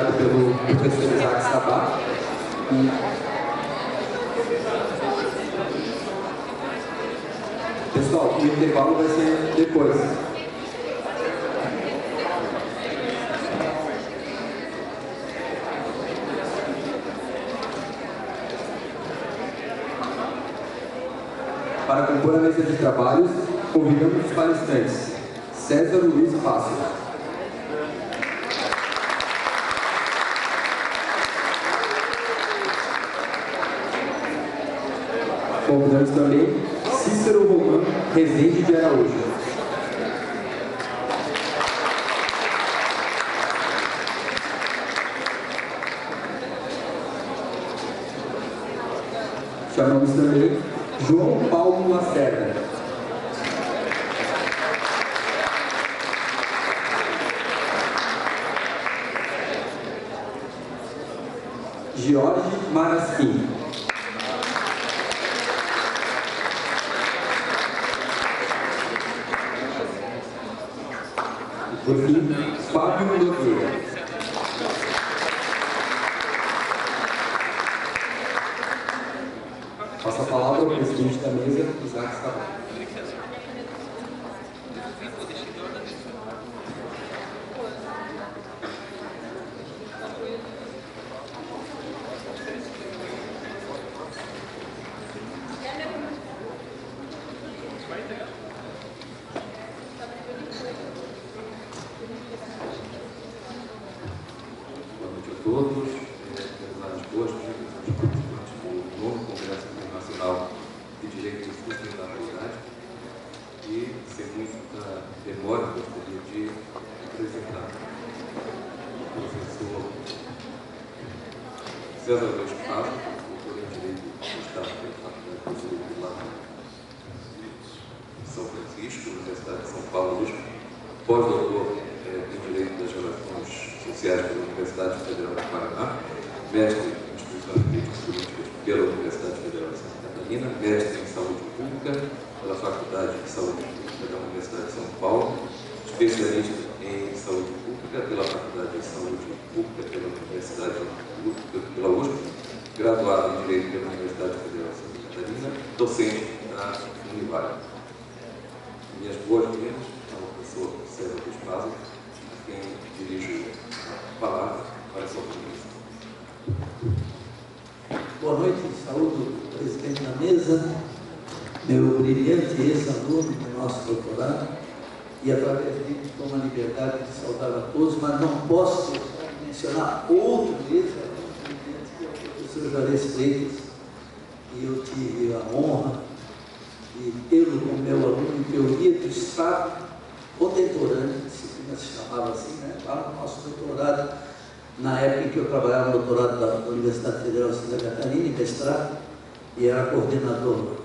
Pelo professor Isaac Sabá. Pessoal, o intervalo vai ser depois. Para compor a mesa de trabalhos, convidamos os palestrantes César Luiz Passos, convidamos também Cícero Romano Rezende de Araújo. Chamamos também João Paulo Lacerda. Jorge Marasquim. E por fim, Fábio Nogueira. Passo a palavra ao presidente da mesa, Isaac Sabá. Boa noite a todos, prezado exposto, participantes do novo Congresso Internacional de Direito e Sustentabilidade, e, sem muita demora, gostaria de apresentar o professor César Luiz Passos, doutor em Direito do Estado pela Faculdade de Direito lá em São Francisco, Universidade de São Paulo, pós-doutor em Direito das Relações Sociais pela Universidade Federal do Paraná, mestre em Instituições Jurídicas e Políticas pela Universidade Federal de Santa Catarina, mestre em Saúde Pública pela Faculdade de Saúde Pública da Universidade de São Paulo, especialista em Saúde Pública pela Faculdade de Saúde Pública pela Universidade pela USP, graduado em Direito pela Universidade Federal de Santa Catarina, docente na Univale. Minhas boas-vindas ao professor César Luiz Passos, a quem dirijo a palavra para a sua conversa. Boa noite, saúdo o presidente da mesa, meu brilhante ex-aluno do nosso doutorado, e através dele tomo a liberdade de saudar a todos, mas não posso deixar de mencionar outro ex-aluno brilhante, que é o professor Juarez Freitas, e eu tive a honra de tê-lo como meu aluno em teoria do Estado contemporâneo, a disciplina se chamava assim, né? Lá no nosso doutorado, na época em que eu trabalhava no doutorado da Universidade Federal de Santa Catarina, em mestrado, e era coordenador.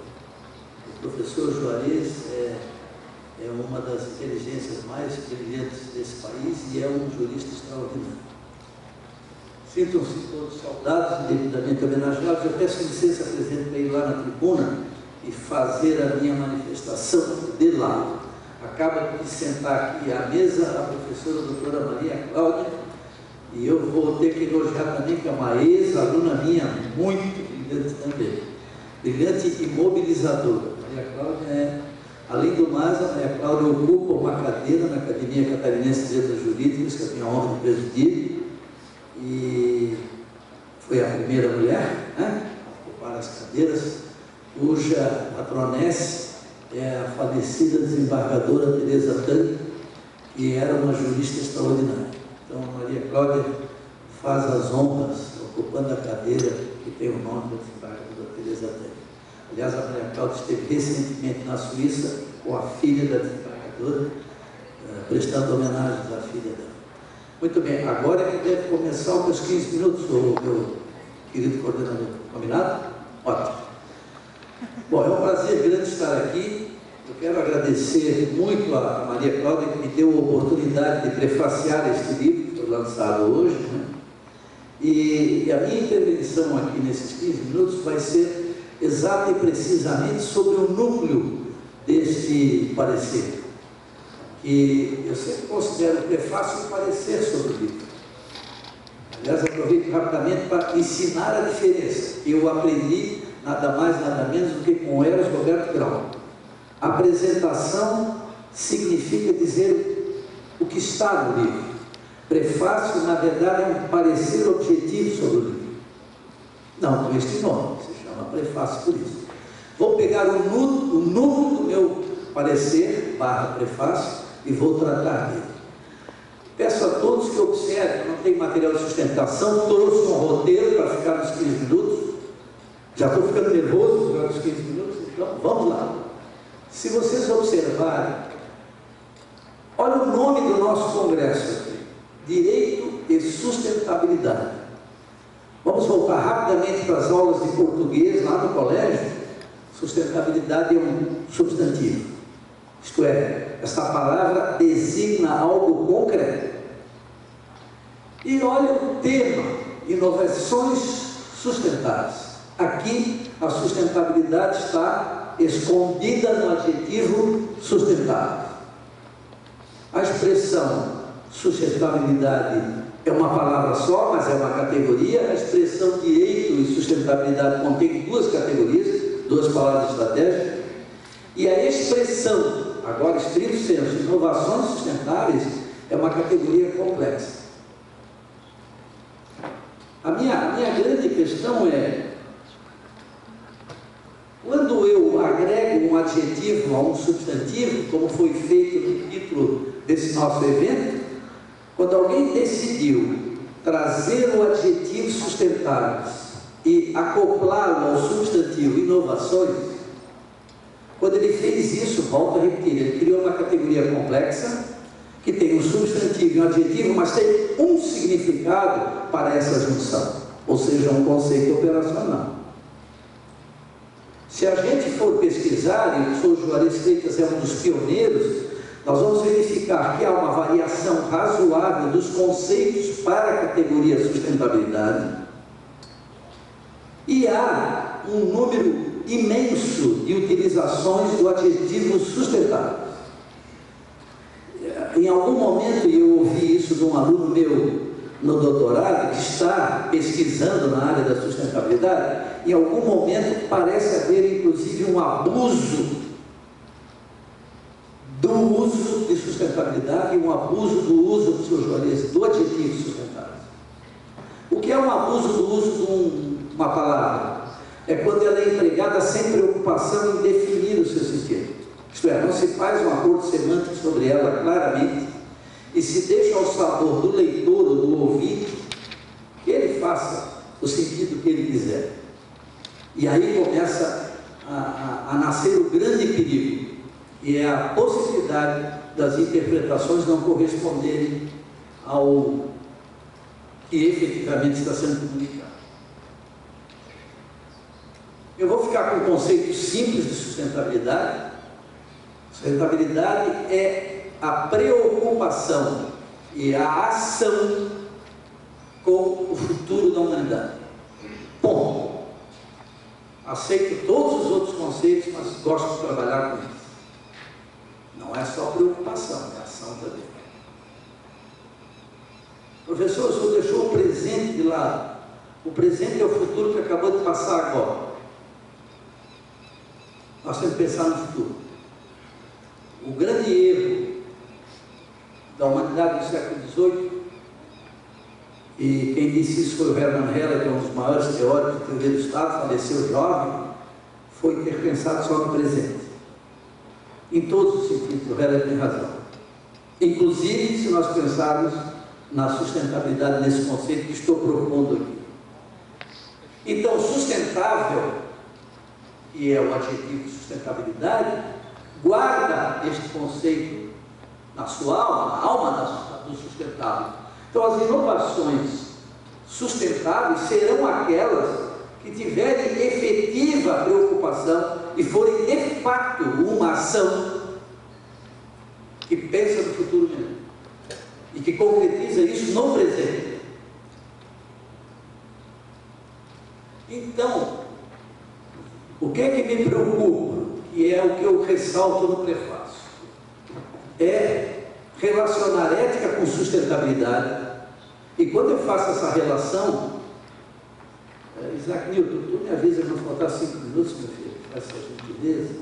O professor Juarez é uma das inteligências mais brilhantes desse país e é um jurista extraordinário. Sintam-se todos saudados, devidamente homenageados. Eu peço licença, presidente, para ir lá na tribuna e fazer a minha manifestação de lá. Acaba de sentar aqui à mesa a professora doutora Maria Cláudia, e eu vou ter que elogiar também, que é uma ex-aluna minha, muito brilhante também. Brilhante e mobilizadora. Maria Cláudia além do mais, a Maria Cláudia ocupa uma cadeira na Academia Catarinense de Letras Jurídicas, que eu tenho a honra de presidir, e foi a primeira mulher, né, a ocupar as cadeiras, cuja patronesse é a falecida desembargadora Teresa Tani, que era uma jurista extraordinária. Então, a Maria Cláudia faz as honras, ocupando a cadeira que tem o nome da desembargadora Teresa Tani. Aliás, a Maria Cláudia esteve recentemente na Suíça com a filha da desembargadora, prestando homenagens à filha dela. Muito bem, agora é que deve começar os meus 15 minutos, meu querido coordenador. Combinado? Ótimo. Bom, é um prazer grande estar aqui. Eu quero agradecer muito a Maria Cláudia, que me deu a oportunidade de prefaciar este livro, que foi lançado hoje, né? E a minha intervenção aqui nesses 15 minutos vai ser exata e precisamente sobre o núcleo deste parecer, que eu sempre considero prefácio e parecer sobre o livro. Aliás, aproveito rapidamente para ensinar a diferença. Eu aprendi nada mais, nada menos do que com Eros Roberto Grau. Apresentação significa dizer o que está no livro. Prefácio, na verdade, é um parecer objetivo sobre o livro. Não com este nome, se chama prefácio por isso. Vou pegar o núcleo do meu parecer, / prefácio, e vou tratar dele. Peço a todos que observem, não tem material de sustentação, trouxe um roteiro para ficar nos 15 minutos. Já estou ficando nervoso durante os 15 minutos, então vamos lá. Se vocês observarem, olha o nome do nosso congresso aqui: Direito e Sustentabilidade. Vamos voltar rapidamente para as aulas de português lá no colégio. Sustentabilidade é um substantivo. Isto é, esta palavra designa algo concreto. E olha o tema: inovações sustentáveis. Aqui a sustentabilidade está escondida no adjetivo sustentável. A expressão sustentabilidade é uma palavra só, mas é uma categoria. A expressão direito e sustentabilidade contém duas categorias, duas palavras estratégicas. E a expressão, agora estrito senso, inovações sustentáveis, é uma categoria complexa. A minha grande questão é, quando eu agrego um adjetivo a um substantivo, como foi feito no título desse nosso evento, quando alguém decidiu trazer o adjetivo sustentáveis e acoplá-lo ao substantivo inovações, quando ele fez isso, volto a repetir, ele criou uma categoria complexa, que tem um substantivo e um adjetivo, mas tem um significado para essa junção, ou seja, um conceito operacional. Se a gente for pesquisar, e o professor Juarez Freitas é um dos pioneiros, nós vamos verificar que há uma variação razoável dos conceitos para a categoria sustentabilidade, e há um número imenso de utilizações do adjetivo sustentável. Em algum momento, e eu ouvi isso de um aluno meu no doutorado, que está pesquisando na área da sustentabilidade, em algum momento parece haver inclusive um abuso do uso de sustentabilidade e um abuso do uso do adjetivo sustentável. O que é um abuso do uso de uma palavra? É quando ela é empregada sem preocupação em definir o seu sentido. Isto é, não se faz um acordo semântico sobre ela claramente e se deixa ao sabor do leitor ou do ouvinte que ele faça o sentido que ele quiser. E aí começa a nascer o grande perigo, e é a possibilidade das interpretações não corresponderem ao que efetivamente está sendo comunicado. Eu vou ficar com um conceito simples de sustentabilidade. Sustentabilidade é a preocupação e a ação com o futuro da humanidade. Ponto. Aceito todos os outros conceitos, mas gosto de trabalhar com eles. Não é só preocupação, é ação também. Professor, o senhor deixou o presente de lado. O presente é o futuro que acabou de passar agora. Nós temos que pensar no futuro. O grande erro da humanidade do século XVIII, e quem disse isso foi o Hermann Heller, que é um dos maiores teóricos de teoria do Estado, faleceu jovem, foi ter pensado só no presente. Em todos os sentidos, o Heller tem razão. Inclusive, se nós pensarmos na sustentabilidade nesse conceito que estou propondo aqui. Então, sustentável, que é o adjetivo sustentabilidade, guarda este conceito na sua alma, na alma do sustentável. Então, as inovações sustentáveis serão aquelas que tiverem efetiva preocupação e forem de fato uma ação que pensa no futuro mesmo e que concretiza isso no presente. Então, o que é que me preocupa, que é o que eu ressalto no prefácio, é relacionar ética com sustentabilidade E quando eu faço essa relação, Isaac Newton, tu me avisa que não faltar 5 minutos, meu filho, faça essa gentileza,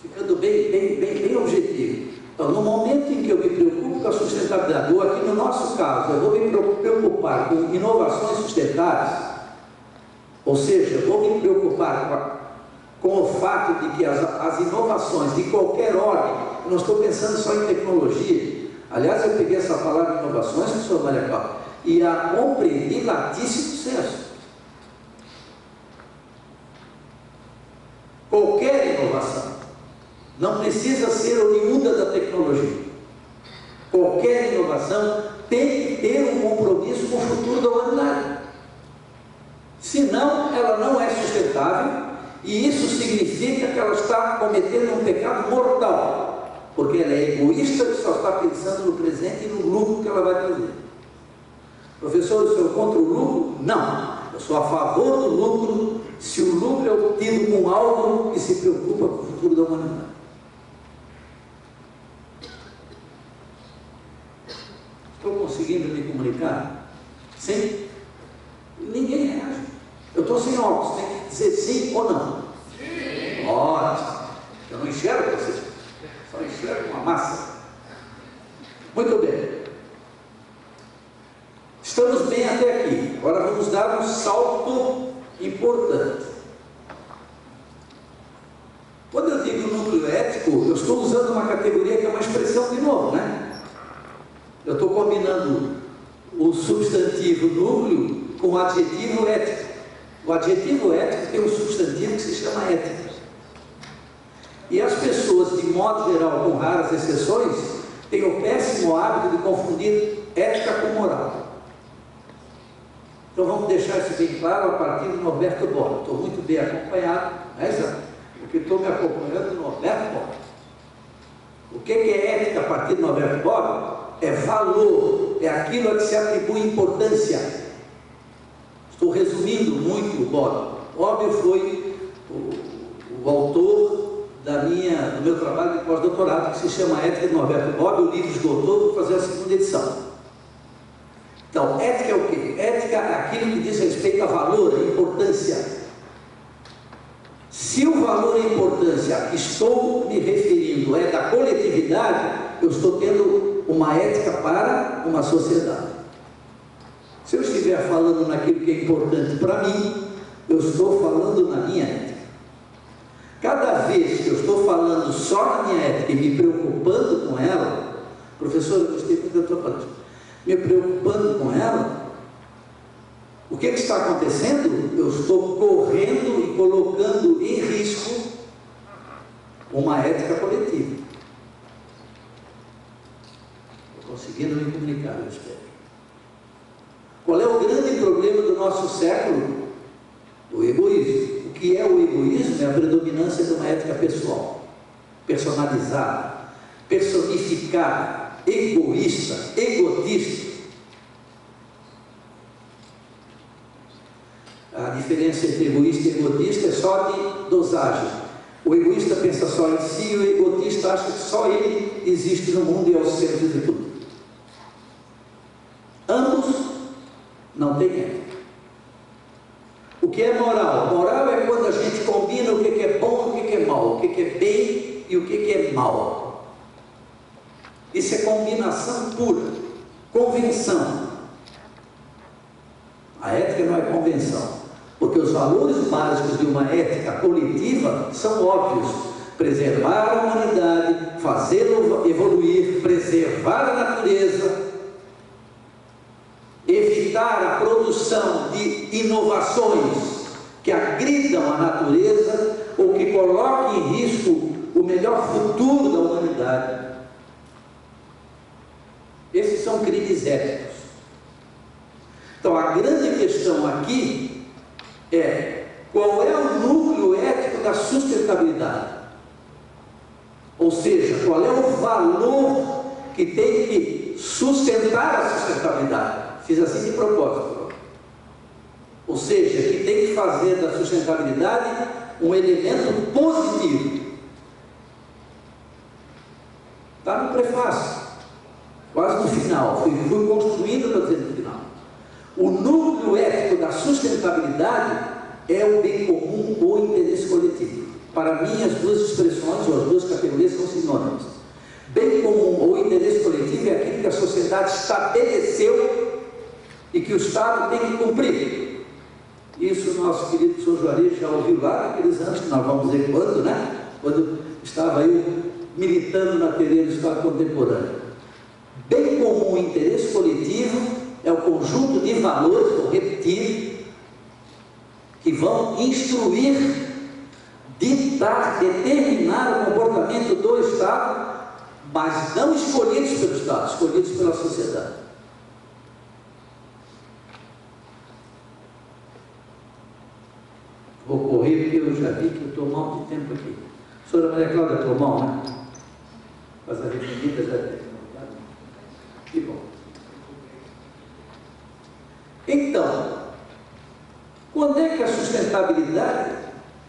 ficando bem objetivo. Então, no momento em que eu me preocupo com a sustentabilidade, ou aqui no nosso caso, eu vou me preocupar com inovações sustentáveis, ou seja, eu vou me preocupar com o fato de que as inovações de qualquer ordem, eu não estou pensando só em tecnologia. Aliás, eu peguei essa palavra inovações, professor Maria Cláudia, e a compreendi latíssimo senso. Qualquer inovação não precisa ser oriunda da tecnologia. Qualquer inovação tem que ter um compromisso com o futuro da humanidade. Senão, ela não é sustentável, e isso significa que ela está cometendo um pecado mortal, porque ela é egoísta e só está pensando no presente e no lucro que ela vai trazer. Professor, eu sou contra o lucro? Não. Eu sou a favor do lucro, se o lucro é obtido com algo que se preocupa com o futuro da humanidade. Estou conseguindo me comunicar? Sim? Ninguém reage. Eu estou sem óculos, tem que dizer sim ou não. Sim. Ótimo. Eu não enxergo você, só enxergo uma massa. Muito bem. Estamos bem até aqui. Agora vamos dar um salto importante. Quando eu digo núcleo ético, eu estou usando uma categoria que é uma expressão de novo, né? Eu estou combinando o substantivo núcleo com o adjetivo ético. O adjetivo ético tem um substantivo que se chama ética. E as pessoas, de modo geral, com raras exceções, têm o péssimo hábito de confundir ética com moral. Então vamos deixar isso bem claro a partir de Norberto Bobbio. Estou muito bem acompanhado, né, porque estou me acompanhando de Norberto Bobbio. O que é ética a partir de Norberto Bobbio? É valor, é aquilo a que se atribui importância. Estou resumindo muito o Bobbio. Bobbio foi o autor do meu trabalho de pós-doutorado, que se chama Ética de Norberto Bobbio. O livro esgotou, vou fazer a segunda edição. Então, ética é o quê? Ética é aquilo que diz respeito a valor, a importância. Se o valor e a importância a que estou me referindo é da coletividade, eu estou tendo uma ética para uma sociedade. Se eu estiver falando naquilo que é importante para mim, eu estou falando na minha ética. Cada vez que eu estou falando só na minha ética e me preocupando com ela, professor, eu gostei muito da tua palestra, me preocupando com ela, o que está acontecendo? Eu estou correndo e colocando em risco uma ética coletiva. Estou conseguindo me comunicar, eu espero. Qual é o grande problema do nosso século? O egoísmo. O que é o egoísmo? É a predominância de uma ética pessoal, personalizada, personificada, egoísta, egotista. A diferença entre egoísta e egotista é só de dosagem. O egoísta pensa só em si, e o egotista acha que só ele existe no mundo e é o centro de tudo. Ambos não têm ética. O que é moral? Moral é quando a gente combina o que é bom e o que é mal, o que é bem e o que é mal. Isso é combinação pura, convenção. A ética não é convenção, porque os valores básicos de uma ética coletiva são óbvios: preservar a humanidade, fazê-la evoluir, preservar a natureza, evitar a produção de inovações que agridam a natureza ou que coloquem em risco o melhor futuro da humanidade. Esses são crimes éticos. Então, a grande questão aqui é: qual é o núcleo ético da sustentabilidade? Ou seja, qual é o valor que tem que sustentar a sustentabilidade? Fiz assim de propósito. Ou seja, que tem que fazer da sustentabilidade um elemento positivo. Está no prefácio, quase no final. final, fui construindo para dizer no final. O núcleo ético da sustentabilidade é o bem comum ou interesse coletivo. Para mim, as duas expressões, ou as duas categorias, são sinônimas. Bem comum ou interesse coletivo é aquilo que a sociedade estabeleceu e que o Estado tem que cumprir. Isso o nosso querido Sr. Juarez já ouviu lá naqueles anos, que nós vamos dizer quando, né? Quando estava eu militando na teoria do Estado contemporâneo. Bem comum e interesse coletivo é o conjunto de valores, vou repetir, que vão instruir, ditar, determinar o comportamento do Estado, mas não escolhidos pelo Estado, escolhidos pela sociedade. Vou correr porque eu já vi que eu estou mal de tempo aqui. A senhora Maria Cláudia, estou mal, né? Mas a referida já tem. Que bom. Então, quando é que a sustentabilidade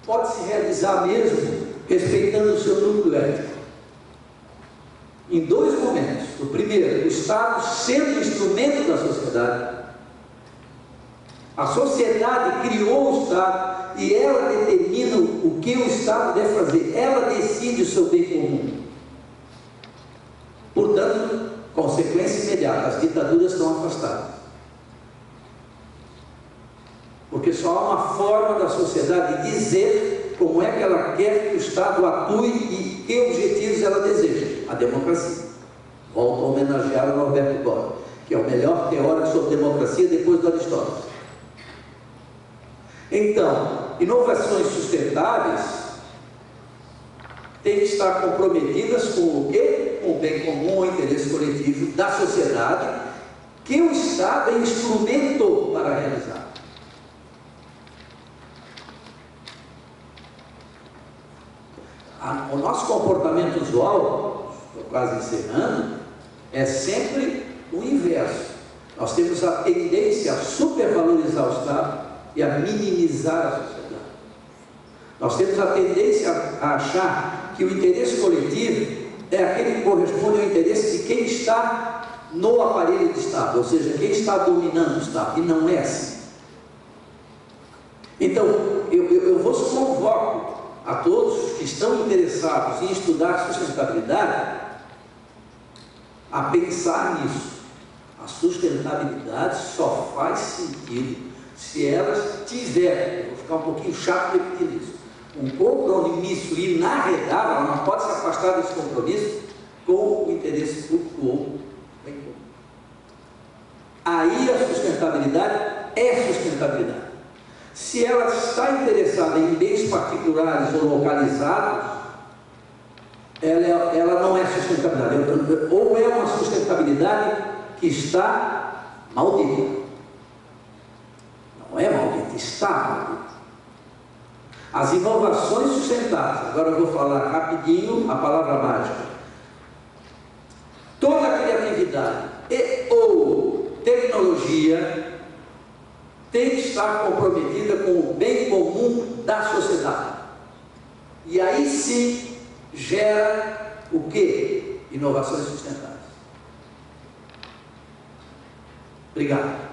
pode se realizar mesmo respeitando o seu núcleo ético? Em dois momentos. O primeiro, o Estado sendo instrumento da sociedade. A sociedade criou o Estado e ela determina o que o Estado deve fazer. Ela decide o seu bem comum. Portanto, consequência imediata, as ditaduras estão afastadas. Porque só há uma forma da sociedade dizer como é que ela quer que o Estado atue e que objetivos ela deseja. A democracia. Volto a homenagear o Norberto Bobbio, que é o melhor teórico sobre democracia depois do Aristóteles. Então, inovações sustentáveis têm que estar comprometidas com o quê? Com o bem comum, o interesse coletivo da sociedade, que o Estado é instrumento para realizar. O nosso comportamento usual, estou quase encerrando, é sempre o inverso. Nós temos a tendência a supervalorizar o Estado e a minimizar a sociedade. Nós temos a tendência a achar que o interesse coletivo é aquele que corresponde ao interesse de quem está no aparelho de Estado, ou seja, quem está dominando o Estado, e não é assim. Então, eu vos convoco a todos que estão interessados em estudar sustentabilidade a pensar nisso. A sustentabilidade só faz sentido se elas tiverem, vou ficar um pouquinho chato repetindo isso, um compromisso inarredável, ela não pode se afastar desse compromisso com o interesse público ou bem comum. Aí a sustentabilidade é sustentabilidade. Se ela está interessada em bens particulares ou localizados, ela não é sustentabilidade, ou é uma sustentabilidade que está maldita. Não é maldita, está maldita. As inovações sustentáveis, agora eu vou falar rapidinho a palavra mágica. Toda a criatividade e ou tecnologia tem que estar comprometida com o bem comum da sociedade. E aí sim gera o quê? Inovações sustentáveis. Obrigado.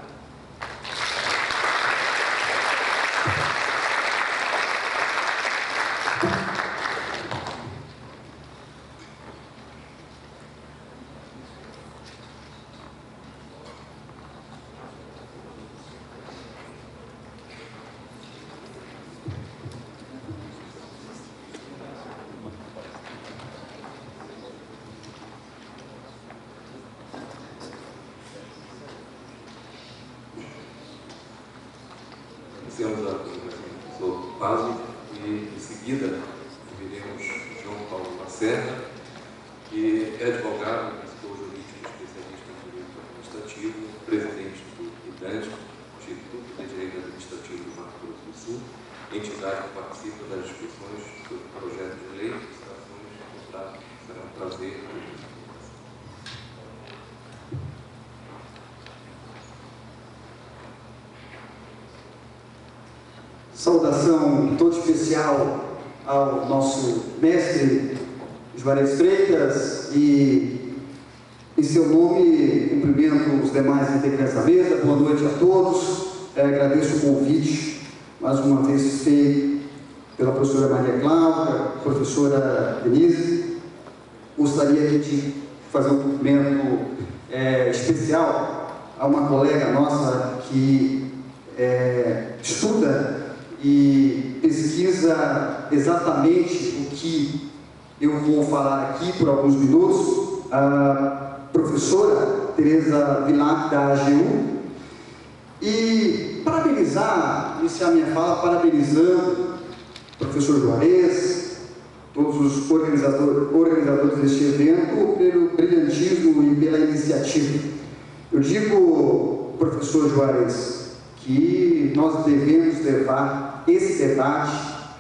Iniciamos a apresentação do professor Pazzo e, em seguida, ouviremos João Paulo Lacerda, que é advogado, consultor jurídico, especialista em direito administrativo, presidente do IDANT, Instituto de Direito Administrativo do Mato Grosso do Sul, entidade que participa das discussões sobre projetos de lei, licitações e contratos. Será um prazer. Saudação toda especial ao nosso mestre Juarez Freitas e seu nome, cumprimento os demais integrantes da mesa. Boa noite a todos. Agradeço o convite, mais uma vez feito pela professora Maria Cláudia, professora Denise. Gostaria de fazer um cumprimento especial a uma colega nossa que estuda e pesquisa exatamente o que eu vou falar aqui por alguns minutos, a professora Tereza Vilac, da AGU. E parabenizar, iniciar minha fala parabenizando o professor Juarez, todos os organizadores deste evento, pelo brilhantismo e pela iniciativa. Eu digo, professor Juarez, que nós devemos levar esse debate,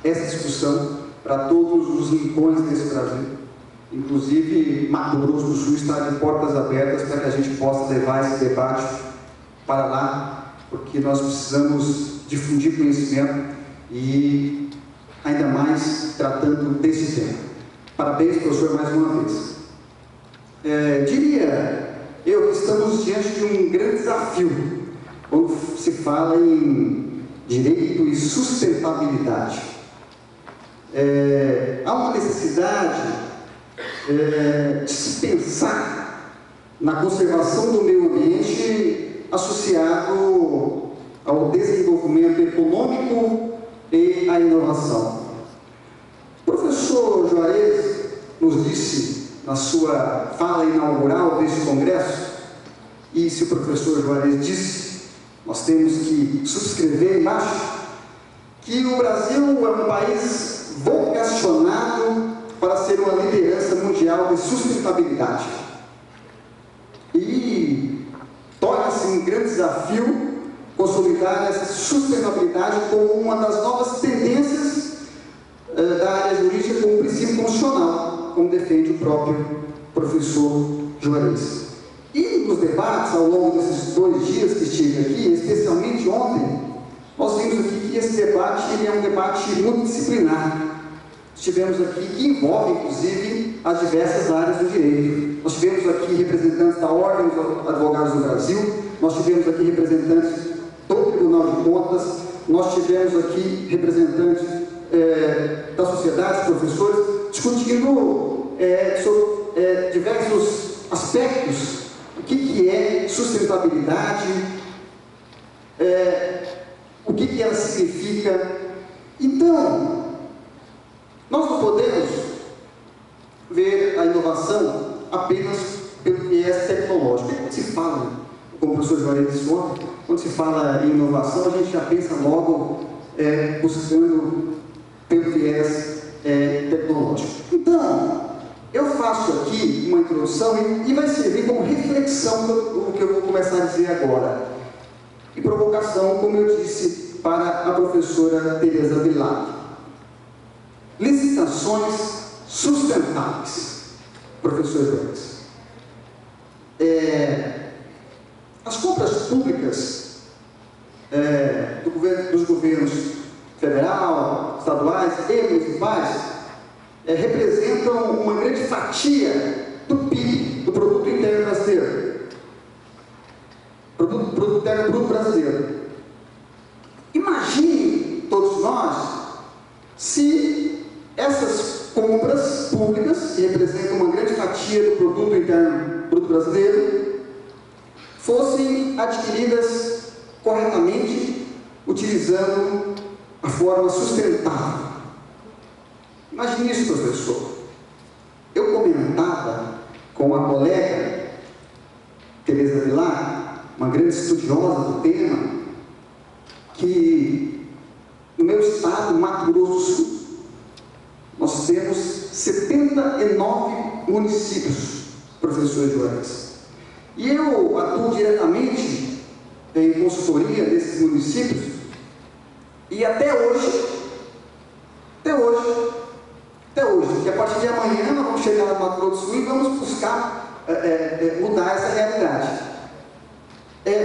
essa discussão, para todos os rincões desse Brasil. Inclusive, Mato Grosso do Sul está de portas abertas para que a gente possa levar esse debate para lá, porque nós precisamos difundir conhecimento e ainda mais tratando desse tema. Parabéns, professor, mais uma vez. Diria eu que estamos diante de um grande desafio quando se fala em direito e sustentabilidade. Há uma necessidade de se pensar na conservação do meio ambiente associado ao desenvolvimento econômico e à inovação. O professor Juarez nos disse na sua fala inaugural deste congresso, e se o professor Juarez disse, nós temos que subscrever embaixo, que o Brasil é um país vocacionado para ser uma liderança mundial de sustentabilidade. E torna-se um grande desafio consolidar essa sustentabilidade como uma das novas tendências da área jurídica como princípio constitucional, como defende o próprio professor Juarez. E nos debates, ao longo desses 2 dias que estive aqui, especialmente ontem, nós vimos aqui que esse debate ele é um debate multidisciplinar. Estivemos aqui que envolve, inclusive, as diversas áreas do direito. Nós tivemos aqui representantes da Ordem dos Advogados do Brasil, nós tivemos aqui representantes do Tribunal de Contas, nós tivemos aqui representantes da sociedade, professores, discutindo sobre diversos aspectos, o que é sustentabilidade, o que ela significa. Então, nós não podemos ver a inovação apenas pelo viés tecnológico. Quando se fala, como o professor Juarez disse ontem, quando se fala em inovação, a gente já pensa logo buscando pelo viés tecnológico. Então, eu faço aqui uma introdução e vai servir como reflexão do que eu vou começar a dizer agora. E provocação, como eu disse, para a professora Tereza Vilac. Licitações sustentáveis, professor Juarez. As compras públicas dos governos federal, estaduais e municipais representam uma grande fatia do PIB, do Produto Interno Brasileiro. Produto Interno Bruto Brasileiro. Imagine todos nós se essas compras públicas, que representam uma grande fatia do Produto Interno Bruto Brasileiro, fossem adquiridas corretamente, utilizando a forma sustentável. Imagine isso, professor. Eu comentava com a colega Tereza Vilac, uma grande estudiosa do tema, que no meu estado, Mato Grosso do Sul, nós temos 79 municípios, professor Juarez. E eu atuo diretamente em consultoria desses municípios, e até hoje, que a partir de amanhã nós vamos chegar no Mato Grosso do Sul e vamos buscar mudar essa realidade.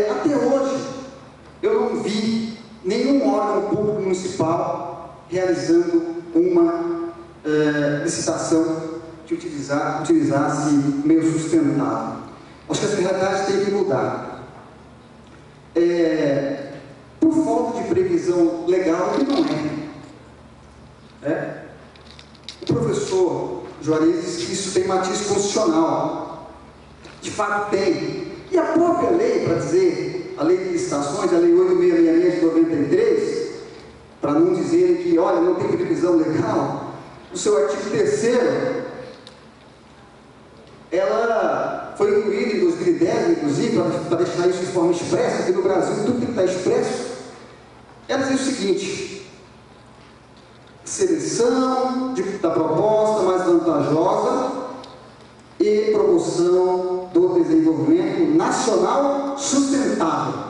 Até hoje, eu não vi nenhum órgão público municipal realizando uma licitação que utilizasse meio sustentável. Acho que essa realidade tem que mudar. Por falta de previsão legal, que não é. O professor Juarez disse que isso tem matiz constitucional. De fato tem. E a própria lei, para dizer, a lei de licitações, a lei 8666 de 93, para não dizerem que, olha, não tem previsão legal, no seu artigo 3º, ela foi incluída em 2010, inclusive, para deixar isso de forma expressa, porque no Brasil tudo tem que estar expresso. Ela diz o seguinte: seleção da proposta mais vantajosa e promoção do desenvolvimento nacional sustentável.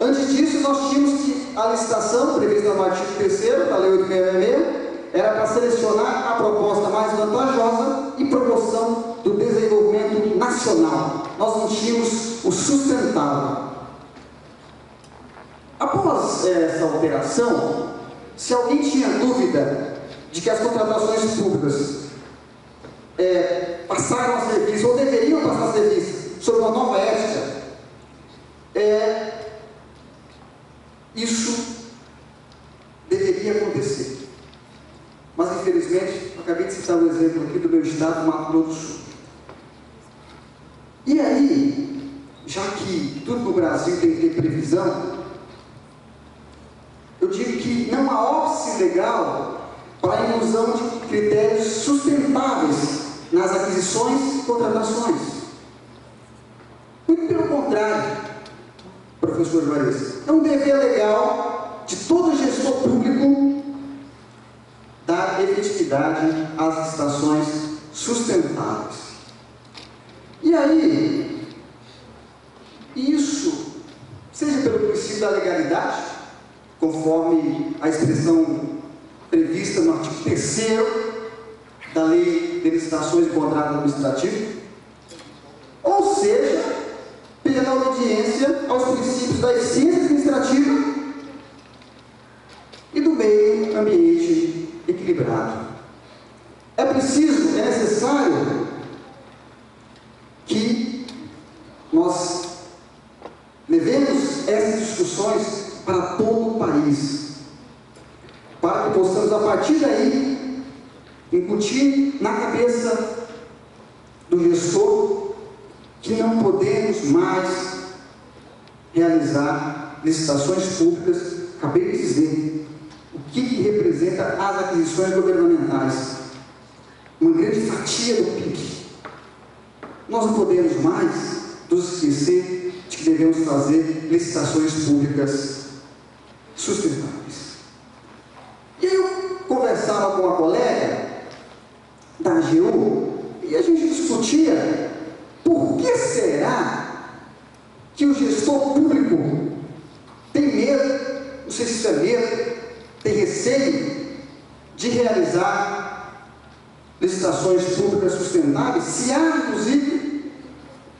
Antes disso, nós tínhamos que a licitação prevista no artigo 3º da Lei 8666 era para selecionar a proposta mais vantajosa e promoção do desenvolvimento nacional. Nós não tínhamos o sustentável. Após essa alteração, se alguém tinha dúvida de que as contratações públicas passaram a serviço ou deveriam passar a serviço sob uma nova ética, isso deveria acontecer. Mas, infelizmente, eu acabei de citar um exemplo aqui do meu estado, Mato Grosso do Sul. E aí, já que tudo no Brasil tem que ter previsão, eu digo que não há óbice legal para a inclusão de critérios sustentáveis nas aquisições e contratações. Muito pelo contrário, professor Juarez, é um dever legal de todo gestor público dar efetividade às licitações sustentáveis. E aí, isso, seja pelo princípio da legalidade, conforme a expressão prevista no artigo 3º da Lei de Licitações e Contrato Administrativo, ou seja, pela obediência aos princípios da eficiência administrativa e do meio ambiente equilibrado. É necessário que nós levemos essas discussões para todo o país, para que possamos, a partir daí, incutir na cabeça do gestor que não podemos mais realizar licitações públicas. Acabei de dizer o que representa as aquisições governamentais, uma grande fatia do PIB. Nós não podemos mais nos esquecer de que devemos fazer licitações públicas sustentáveis. E aí eu conversava com uma colega da AGU e a gente discutia por que será que o gestor público tem medo, não sei se isso é medo, tem receio de realizar licitações públicas sustentáveis, se há, inclusive,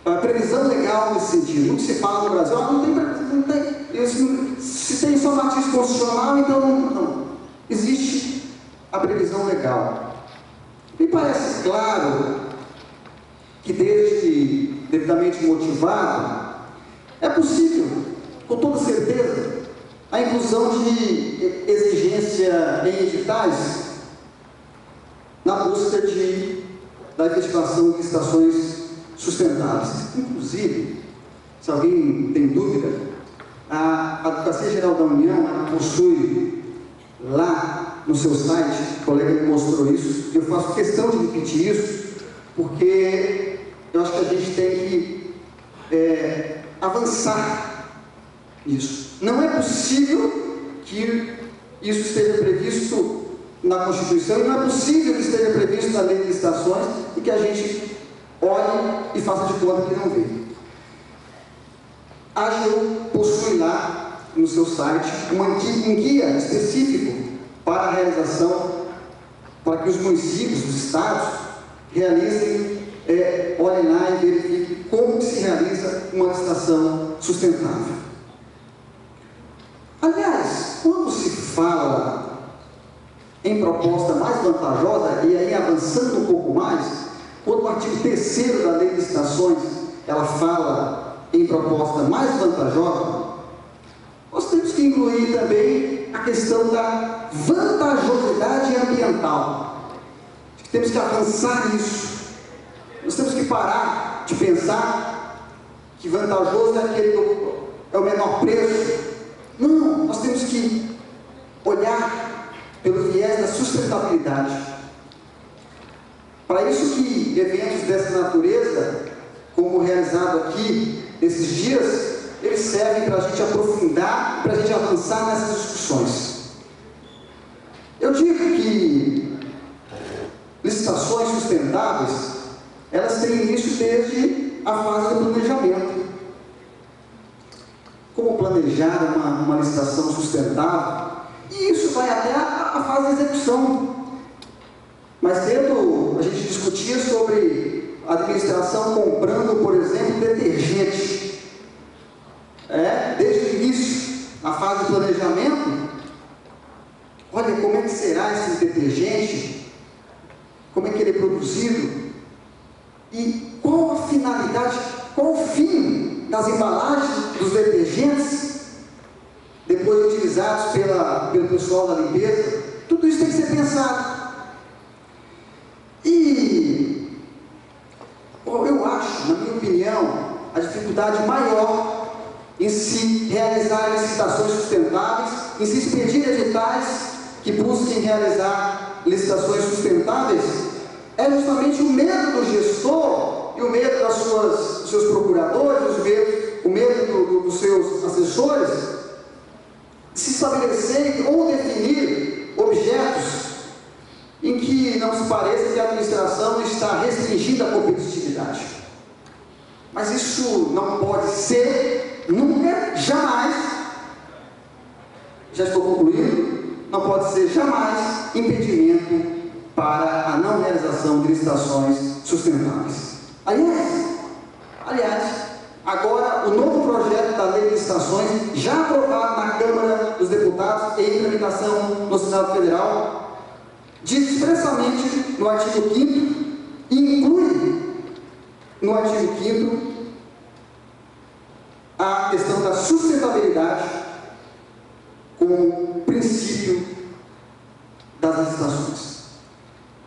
a previsão legal nesse sentido. Muito se fala no Brasil, não tem, se tem só matiz constitucional, então não. Existe a previsão legal. Me parece claro que, desde devidamente motivado, é possível, com toda certeza, a inclusão de exigência em editais na busca da efetivação de licitações sustentáveis. Inclusive, se alguém tem dúvida, a Advocacia Geral da União possui lá no seu site, o colega me mostrou isso, e eu faço questão de repetir isso, porque eu acho que a gente tem que avançar nisso. Não é possível que isso esteja previsto na Constituição, e não é possível que esteja previsto na Lei de Licitações e que a gente olhe e faça de conta que não vê. A AGU possui lá no seu site um guia específico para a realização, para que os municípios, os estados, realizem, olhem lá e verifiquem como se realiza uma licitação sustentável. Aliás, quando se fala em proposta mais vantajosa, e aí avançando um pouco mais, quando o artigo 3º da Lei de Licitações ela fala em proposta mais vantajosa, nós temos que incluir também a questão da vantajosidade ambiental. Temos que avançar nisso. Nós temos que parar de pensar que vantajoso é aquele que é o menor preço. Não, nós temos que olhar pelo viés da sustentabilidade. Para isso que eventos dessa natureza, como o realizado aqui nesses dias, eles servem para a gente aprofundar, para a gente avançar nessas discussões. Eu digo que licitações sustentáveis, elas têm início desde a fase do planejamento. Como planejar uma licitação sustentável? E isso vai até a fase de execução. Mais cedo a gente discutia sobre a administração comprando, por exemplo, detergente. Desde o início, na fase de planejamento, olha como é que será esse detergente, como é que ele é produzido, e qual a finalidade, qual o fim das embalagens dos detergentes, depois utilizados pelo pessoal da limpeza. Tudo isso tem que ser pensado. E eu acho, na minha opinião, a dificuldade maior em se realizar licitações sustentáveis, em se expedir editais que busquem realizar licitações sustentáveis, é justamente o medo do gestor e o medo dos seus procuradores, o medo dos seus assessores, de se estabelecer ou definir objetos em que não se pareça que a administração está restringindo a competitividade. Mas isso não pode ser, nunca, jamais, já estou concluindo, não pode ser jamais impedimento para a não realização de licitações sustentáveis. Aliás, agora o novo projeto da Lei de Licitações, já aprovado na Câmara dos Deputados e em tramitação no Senado Federal, diz expressamente no artigo 5º, e inclui no artigo 5º a questão da sustentabilidade como princípio das licitações.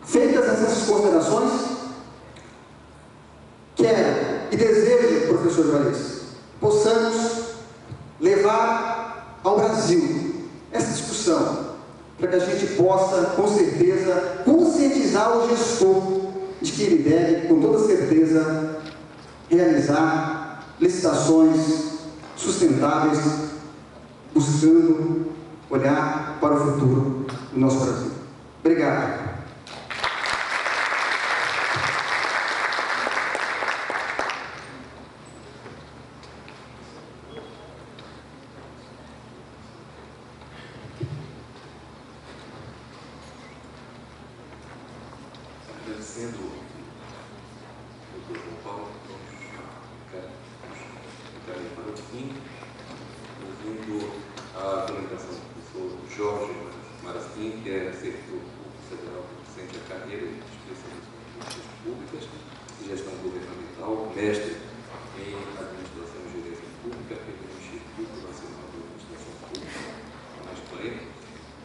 Feitas essas considerações, quero e desejo, professor Juarez, possamos levar ao Brasil essa discussão, para que a gente possa, com certeza, conscientizar o gestor de que ele deve, com toda certeza, realizar licitações sustentáveis, buscando olhar para o futuro do nosso Brasil. Obrigado. Agradecendo o Dr. João Paulo, vamos encaminhar para o fim, ouvindo a comunicação do professor Jorge Marasquim, que é servidor público federal docente da carreira de especialista em políticas públicas e gestão governamental, mestre em administração e gerência pública pelo Instituto Nacional de Administração Pública, na Espanha,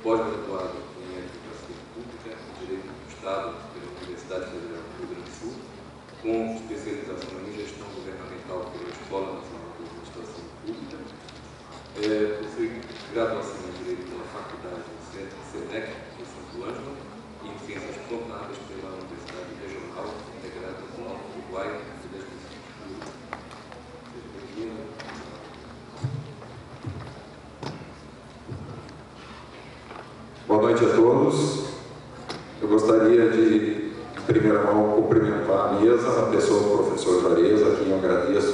pós-graduado em administração pública e direito do Estado pela Universidade Federal do Rio Grande do Sul, com especialização em gestão governamental pela Escola Nacional de Administração Pública, possui graduação em Direito pela Faculdade do SENEC, em Santo Ângelo, e em Ciências Contábeis pela Universidade Regional Integrada com o Uruguai de 2005. Seja bem-vindo. Boa noite a todos. Eu gostaria de, em primeira mão, cumprimentar a mesa, a pessoa do professor Juarez, a quem eu agradeço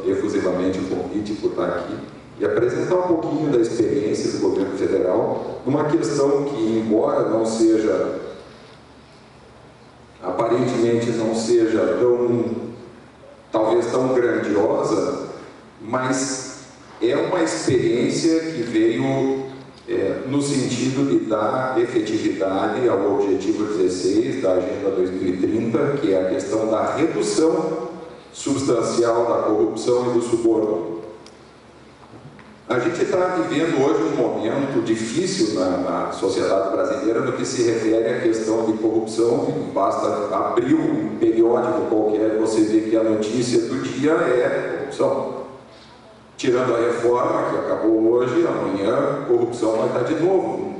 efusivamente o convite por estar aqui, e apresentar um pouquinho da experiência do governo federal numa questão que, embora não seja, aparentemente não seja talvez tão grandiosa, mas é uma experiência que veio no sentido de dar efetividade ao objetivo 16 da Agenda 2030, que é a questão da redução substancial da corrupção e do suborno. A gente está vivendo hoje um momento difícil na sociedade brasileira no que se refere à questão de corrupção. Basta abrir um periódico qualquer e você vê que a notícia do dia é corrupção. Tirando a reforma que acabou hoje, amanhã corrupção vai estar de novo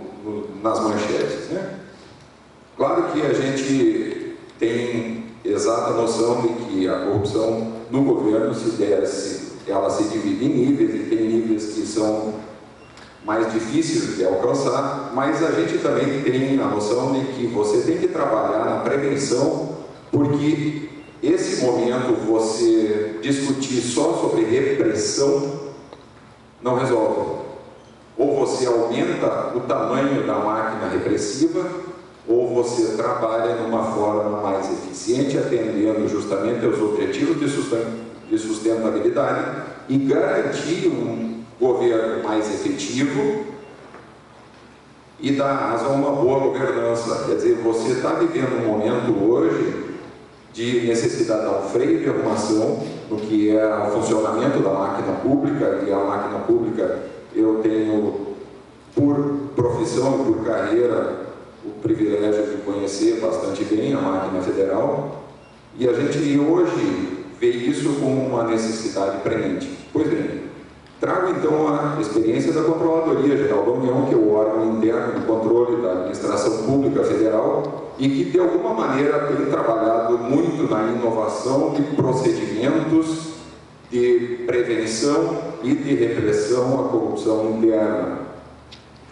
nas manchetes, né? Claro que a gente tem exata noção de que a corrupção no governo ela se divide em níveis, e tem níveis que são mais difíceis de alcançar, mas a gente também tem a noção de que você tem que trabalhar na prevenção, porque esse momento você discutir só sobre repressão não resolve. Ou você aumenta o tamanho da máquina repressiva, ou você trabalha numa forma mais eficiente, atendendo justamente aos objetivos de sustentabilidade e garantir um governo mais efetivo e dar asa a uma boa governança. Quer dizer, você está vivendo um momento hoje de necessidade de dar um freio de arrumação no que é o funcionamento da máquina pública, e a máquina pública eu tenho, por profissão e por carreira, o privilégio de conhecer bastante bem a máquina federal, e a gente hoje vê isso como uma necessidade premente. Pois bem, trago então a experiência da Controladoria Geral da União, que é o órgão interno de controle da administração pública federal e que de alguma maneira tem trabalhado muito na inovação de procedimentos de prevenção e de repressão à corrupção interna.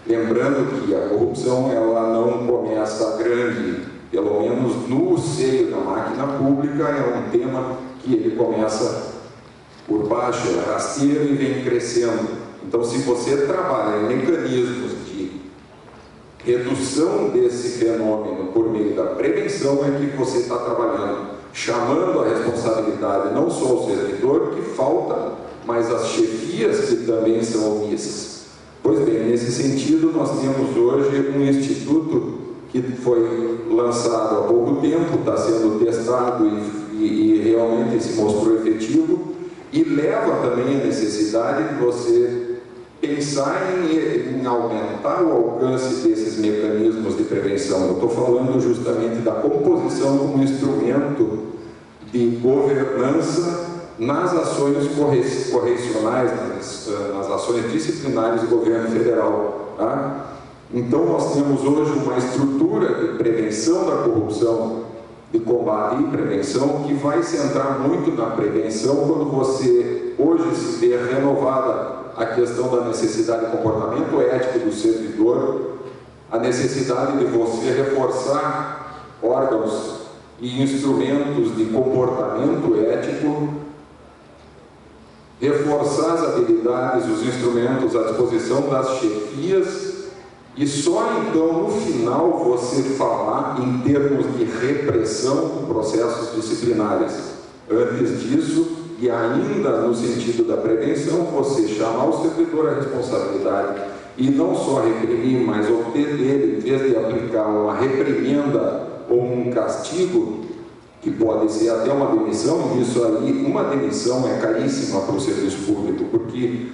Lembrando que a corrupção ela não começa grande, pelo menos no seio da máquina pública, é um tema que ele começa por baixo, é rasteiro e vem crescendo. Então, se você trabalha em mecanismos de redução desse fenômeno por meio da prevenção, é que você está trabalhando, chamando a responsabilidade não só ao servidor, que falta, mas as chefias que também são omissas. Pois bem, nesse sentido, nós temos hoje um instituto que foi lançado há pouco tempo, está sendo testado e realmente se mostrou efetivo, e leva também a necessidade de você pensar em aumentar o alcance desses mecanismos de prevenção. Eu estou falando justamente da composição como instrumento de governança nas ações correcionais, nas ações disciplinares do governo federal. Tá? Então, nós temos hoje uma estrutura de prevenção da corrupção, de combate e prevenção, que vai centrar muito na prevenção quando você hoje se vê renovada a questão da necessidade de comportamento ético do servidor, a necessidade de você reforçar órgãos e instrumentos de comportamento ético, reforçar as habilidades, os instrumentos à disposição das chefias, e só então no final você falar em termos de repressão de processos disciplinares. Antes disso, e ainda no sentido da prevenção, você chamar o servidor à responsabilidade e não só reprimir, mas obter dele, em vez de aplicar uma reprimenda ou um castigo, que pode ser até uma demissão. Isso aí, uma demissão é caríssima para o serviço público, porque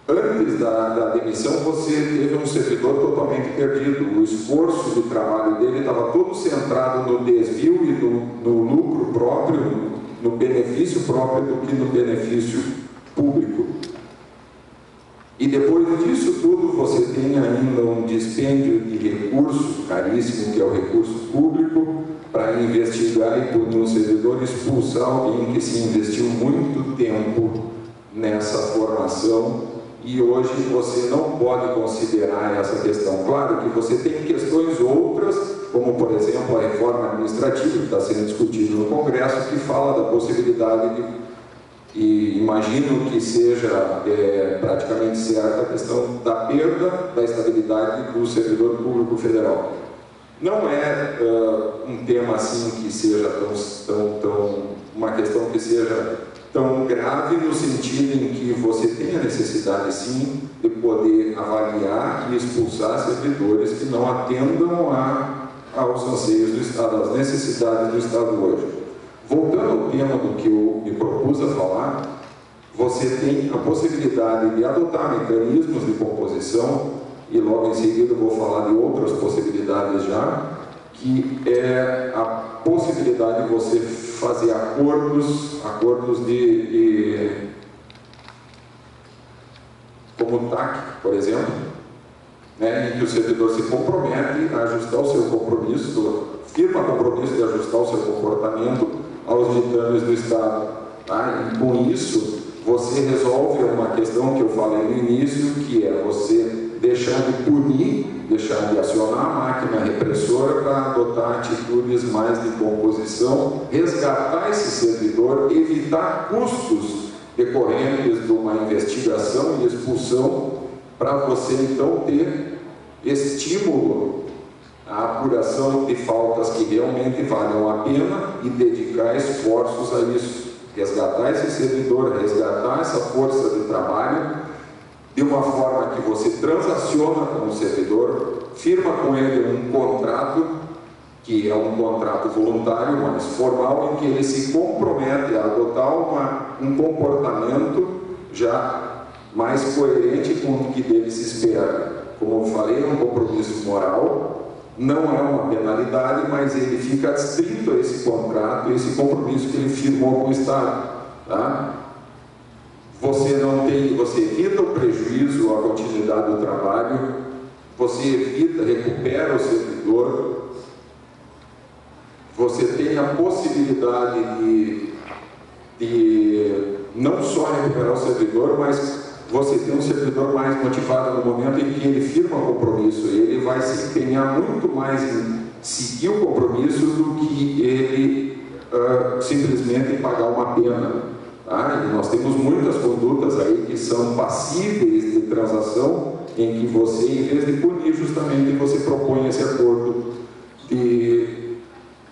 antes da demissão você teve um servidor totalmente perdido. O esforço de trabalho dele estava todo centrado no desvio e no lucro próprio, no benefício próprio, do que no benefício público. E depois disso tudo você tem ainda um dispêndio de recurso caríssimo, que é o recurso público, para investigar e punir um servidor, expulsar alguém que se investiu muito tempo nessa formação. E hoje você não pode considerar essa questão. Claro que você tem questões outras, como por exemplo a reforma administrativa que está sendo discutida no Congresso, que fala da possibilidade de, e imagino que seja praticamente certa, a questão da perda da estabilidade do servidor público federal. Não é um tema assim que seja uma questão que seja tão grave, no sentido em que você tem a necessidade, sim, de poder avaliar e expulsar servidores que não atendam aos anseios do Estado, às necessidades do Estado hoje. Voltando ao tema do que eu me propus a falar, você tem a possibilidade de adotar mecanismos de composição, e logo em seguida eu vou falar de outras possibilidades já, que é a possibilidade de você fazer acordos como o TAC, por exemplo, né, em que o servidor se compromete a ajustar o seu compromisso, firma compromisso de ajustar o seu comportamento aos ditames do Estado. Tá? E com isso, você resolve uma questão que eu falei no início, que é você deixar de punir, deixar de acionar a máquina repressora para adotar atitudes mais de composição, resgatar esse servidor, evitar custos decorrentes de uma investigação e expulsão, para você então ter estímulo à apuração de faltas que realmente valham a pena e dedicar esforços a isso. Resgatar esse servidor, resgatar essa força de trabalho de uma forma que você transaciona com o servidor, firma com ele um contrato, que é um contrato voluntário, mas formal, em que ele se compromete a adotar um comportamento já mais coerente com o que dele se espera. Como eu falei, é um compromisso moral, não é uma penalidade, mas ele fica adscrito a esse contrato, a esse compromisso que ele firmou com o Estado. Tá? Você evita o prejuízo à continuidade do trabalho, você recupera o servidor, você tem a possibilidade de não só recuperar o servidor, mas você tem um servidor mais motivado no momento em que ele firma o compromisso. Ele vai se empenhar muito mais em seguir o compromisso do que ele simplesmente pagar uma pena. Tá? E nós temos muitas condutas aí que são passíveis de transação, em que você, em vez de punir, justamente você propõe esse acordo,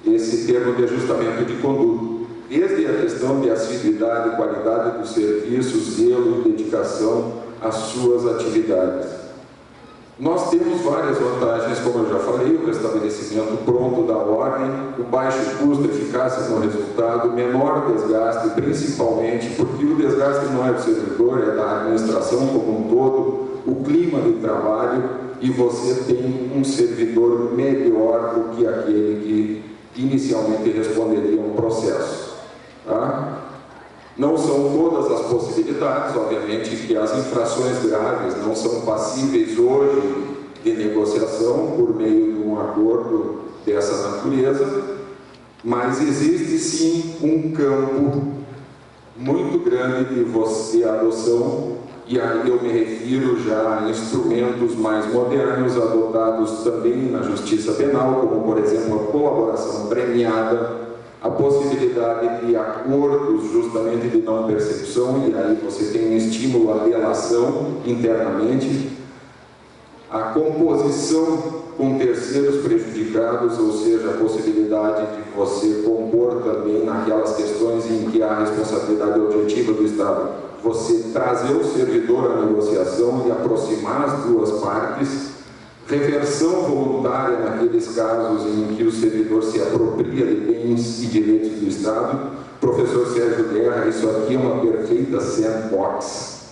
esse termo de ajustamento de conduta. Desde a questão de assiduidade, qualidade do serviço, zelo e dedicação às suas atividades. Nós temos várias vantagens, como eu já falei: o restabelecimento pronto da ordem, o baixo custo, eficácia no resultado, menor desgaste, principalmente porque o desgaste não é do servidor, é da administração como um todo, o clima de trabalho, e você tem um servidor melhor do que aquele que inicialmente responderia a um processo. Tá? Não são todas as possibilidades, obviamente, que as infrações graves não são passíveis hoje de negociação por meio de um acordo dessa natureza, mas existe sim um campo muito grande de adoção, e aí eu me refiro já a instrumentos mais modernos adotados também na justiça penal, como por exemplo a colaboração premiada, a possibilidade de acordos justamente de não percepção, e aí você tem um estímulo à delação internamente, a composição com terceiros prejudicados, ou seja, a possibilidade de você compor também naquelas questões em que há responsabilidade objetiva do Estado, você trazer o servidor à negociação e aproximar as duas partes, reversão voluntária naqueles casos em que o servidor se apropria de bens e direitos do Estado. Professor Sérgio Guerra, isso aqui é uma perfeita sandbox,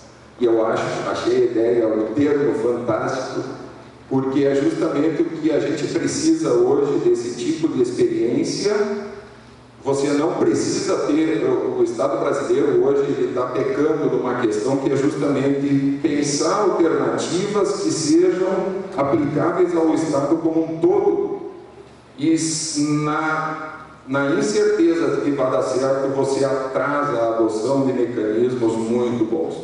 e eu achei a ideia, o termo fantástico, porque é justamente o que a gente precisa hoje desse tipo de experiência. Você não precisa ter, o Estado brasileiro hoje está pecando numa questão que é justamente pensar alternativas que sejam aplicáveis ao Estado como um todo. E na incerteza de que vai dar certo, você atrasa a adoção de mecanismos muito bons.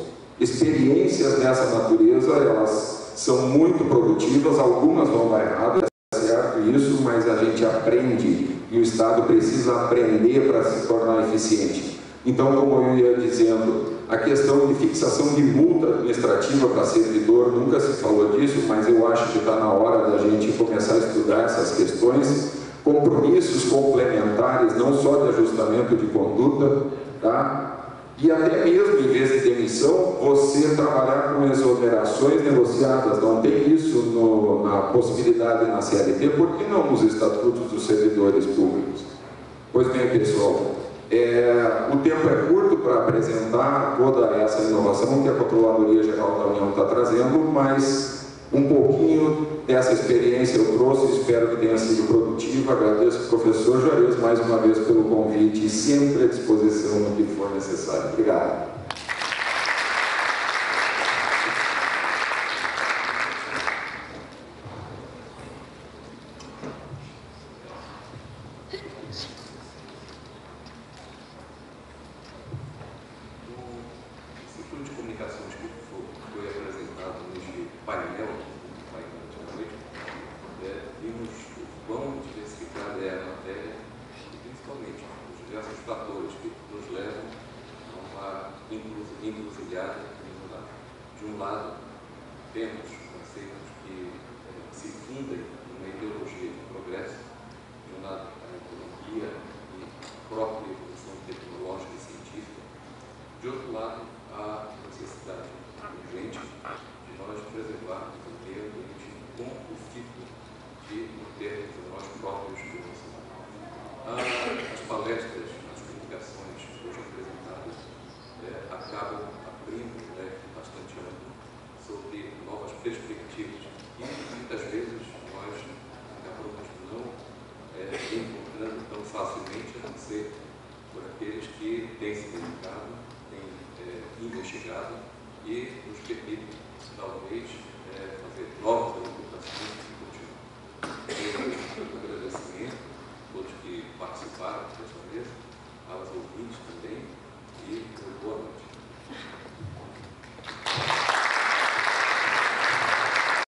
Experiências dessa natureza, elas são muito produtivas, algumas vão dar errado, é certo isso, mas a gente aprende. E o Estado precisa aprender para se tornar eficiente. Então, como eu ia dizendo, a questão de fixação de multa administrativa para servidor, nunca se falou disso, mas eu acho que está na hora da gente começar a estudar essas questões. Compromissos complementares, não só de ajustamento de conduta, tá? E até mesmo, em vez de demissão, você trabalhar com exonerações negociadas. Não tem isso na possibilidade na CLT, por que não nos estatutos dos servidores públicos? Pois bem, pessoal, O tempo é curto para apresentar toda essa inovação que a Controladoria Geral da União está trazendo, mas um pouquinho dessa experiência eu trouxe, espero que tenha sido produtiva. Agradeço ao professor Juarez mais uma vez pelo convite e sempre à disposição no que for necessário. Obrigado. De um lado, temos conceitos que se fundem numa ideologia de progresso, de um lado, a economia e a própria evolução tecnológica e científica, de outro lado, a necessidade urgente de nós preservarmos o meio ambiente com o ciclo de mantermos nós próprios evolução. As palestras, as comunicações hoje apresentadas acabam abrindo um leque bastante amplo sobre novas perspectivas e muitas vezes nós acabamos não encontrando tão facilmente, a não ser por aqueles que têm se dedicado, têm investigado e nos permitem talvez fazer novas interpretações e continuar.